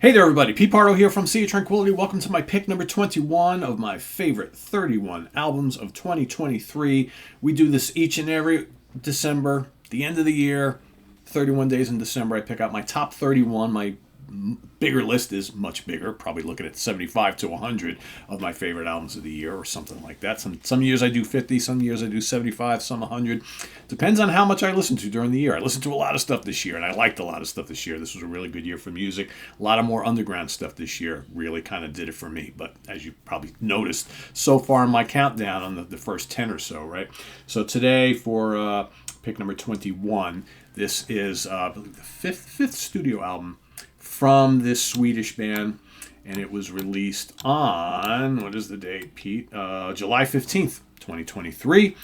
Hey there, everybody. Pete Pardo here from Sea of Tranquility. Welcome to my pick number 21 of my favorite 31 albums of 2023. We do this each and every December, the end of the year, 31 days in December. I pick out my top 31. My bigger list is much bigger, probably looking at 75 to 100 of my favorite albums of the year or something like that. Some years I do 50, some years I do 75, some 100. Depends on how much I listen to during the year. I listened to a lot of stuff this year, and I liked a lot of stuff this year. This was a really good year for music. A lot of more underground stuff this year really kind of did it for me. But as you probably noticed so far in my countdown on the first 10 or so, right? So today for pick number 21, this is I believe the fifth studio album from this Swedish band, and it was released on, what is the date, Pete? July 15th, 2023.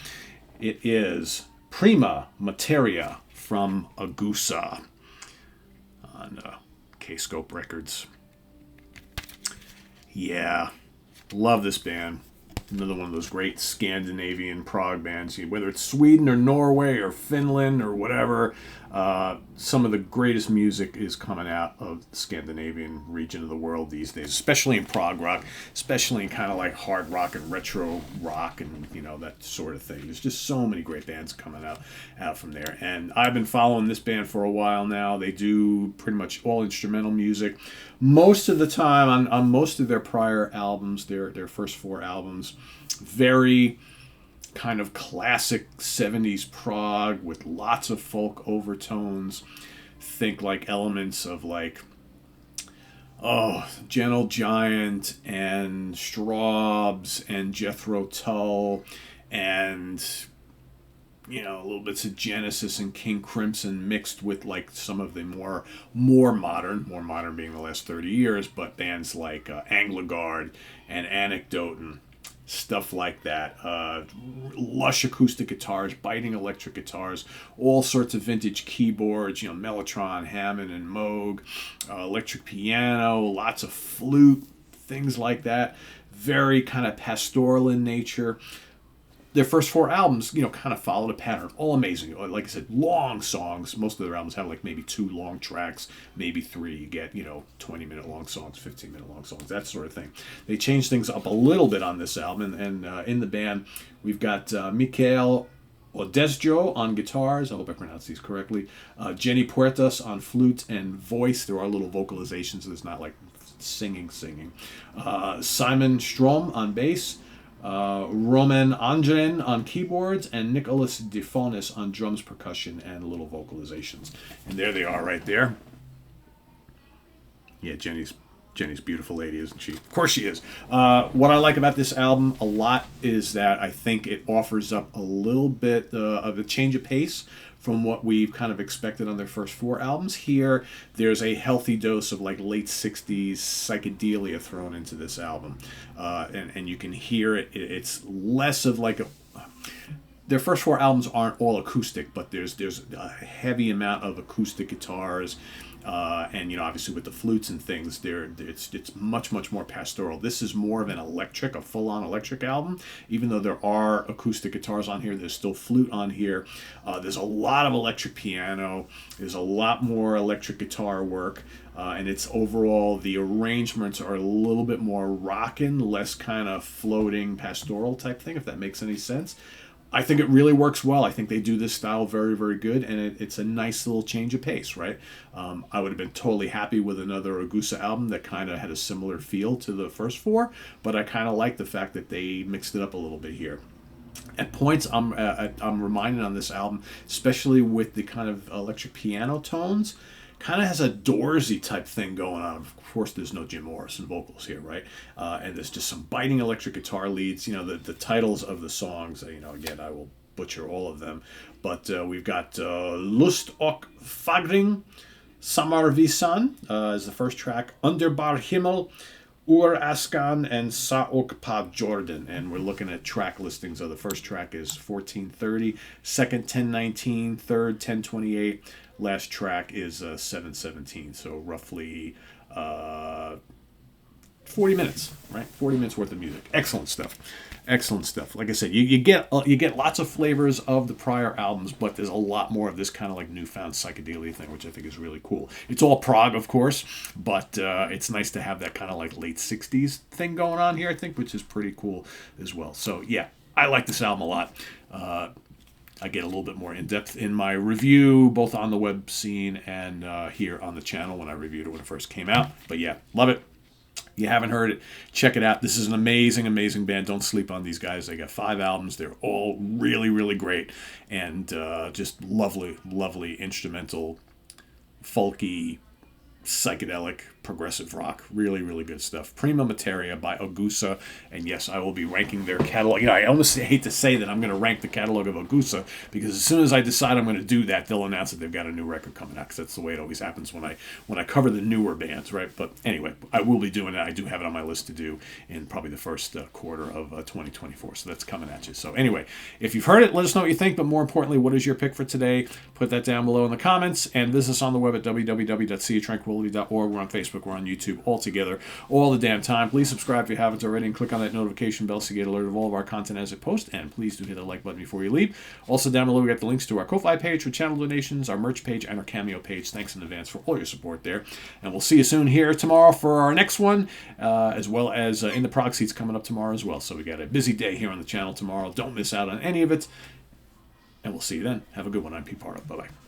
It is Prima Materia from Ausa on K-Scope Records. Yeah, love this band. Another one of those great Scandinavian prog bands, whether it's Sweden or Norway or Finland or whatever. Some of the greatest music is coming out of the Scandinavian region of the world these days, especially in prog rock, especially in kind of like hard rock and retro rock and that sort of thing. There's just so many great bands coming out from there, and I've been following this band for a while now. They do pretty much all instrumental music most of the time on most of their prior albums, their first four albums. Very kind of classic 70s prog with lots of folk overtones. Think like elements of like Gentle Giant and Straubs and Jethro Tull and little bits of Genesis and King Crimson mixed with like some of the more modern being the last 30 years, but bands like Anglagard and Anecdote and stuff like that. Lush acoustic guitars, biting electric guitars, all sorts of vintage keyboards, Mellotron, Hammond, and Moog, electric piano, lots of flute, things like that. Very kind of pastoral in nature. Their first four albums, kind of followed a pattern. All amazing. Like I said, long songs. Most of their albums have like maybe 2 long tracks, maybe 3. You get, 20-minute long songs, 15-minute long songs, that sort of thing. They changed things up a little bit on this album. And in the band, we've got Mikael Odesjo on guitars. I hope I pronounced these correctly. Jenny Puertas on flute and voice. There are little vocalizations, so it's not like singing. Simon Strom on bass. Roman Andren on keyboards, and Nicholas Difonis on drums, percussion, and little vocalizations. And there they are right there. Yeah, Jenny's beautiful lady, isn't she? Of course she is. What I like about this album a lot is that I think it offers up a little bit of a change of pace from what we've kind of expected on their first 4 albums. Here, there's a healthy dose of like late 60s psychedelia thrown into this album. And you can hear it. It's less of like their first 4 albums aren't all acoustic, but there's a heavy amount of acoustic guitars. And obviously with the flutes and things, it's much more pastoral. This is more of a full-on electric album. Even though there are acoustic guitars on here, there's still flute on here. There's a lot of electric piano. There's a lot more electric guitar work. And it's overall, the arrangements are a little bit more rockin', less kind of floating pastoral type thing, if that makes any sense. I think it really works well. I think they do this style very, very good, and it's a nice little change of pace, right? I would have been totally happy with another Ausa album that kind of had a similar feel to the first 4, but I kind of like the fact that they mixed it up a little bit here. At points, I'm reminded on this album, especially with the kind of electric piano tones, kind of has a Doorsy type thing going on. Of course, there's no Jim Morrison vocals here, right? And there's just some biting electric guitar leads. The titles of the songs, again, I will butcher all of them. But we've got Lust och Fagring, Samarvisan is the first track, Underbar Himmel, Ur Askan, and Sa och Pa Jordan. And we're looking at track listings. So the first track is 1430, second 1019, third 1028. Last track is 717, so roughly 40 minutes, right? 40 minutes worth of music. Excellent stuff. Excellent stuff. Like I said, you get lots of flavors of the prior albums, but there's a lot more of this kind of like newfound psychedelia thing, which I think is really cool. It's all prog, of course, but it's nice to have that kind of like late 60s thing going on here, I think, which is pretty cool as well. So yeah, I like this album a lot. I get a little bit more in depth in my review, both on the web scene and here on the channel when I reviewed it when it first came out. But yeah, love it. You haven't heard it, check it out. This is an amazing, amazing band. Don't sleep on these guys. They got 5 albums. They're all really, really great. And just lovely, lovely instrumental, folky, psychedelic, progressive rock. Really, really good stuff. Prima Materia by Ausa. And yes, I will be ranking their catalog. You know, I almost hate to say that I'm going to rank the catalog of Ausa, because as soon as I decide I'm going to do that, they'll announce that they've got a new record coming out, because that's the way it always happens when I cover the newer bands, right? But anyway, I will be doing that. I do have it on my list to do in probably the first quarter of 2024. So that's coming at you. So anyway, if you've heard it, let us know what you think. But more importantly, what is your pick for today? Put that down below in the comments. And visit us on the web at www.seaoftranquility.org. We're on Facebook. We're on YouTube, all together, all the damn time. Please subscribe if you haven't already, and click on that notification bell so you get alert of all of our content as it posts. And please do hit the like button before you leave. Also, down below, we got the links to our Ko-Fi page for channel donations, our merch page, and our Cameo page. Thanks in advance for all your support there. And we'll see you soon here tomorrow for our next one, as well as In the Prog Seats coming up tomorrow as well. So we got a busy day here on the channel tomorrow. Don't miss out on any of it. And we'll see you then. Have a good one. I'm Pete Pardo. Bye-bye.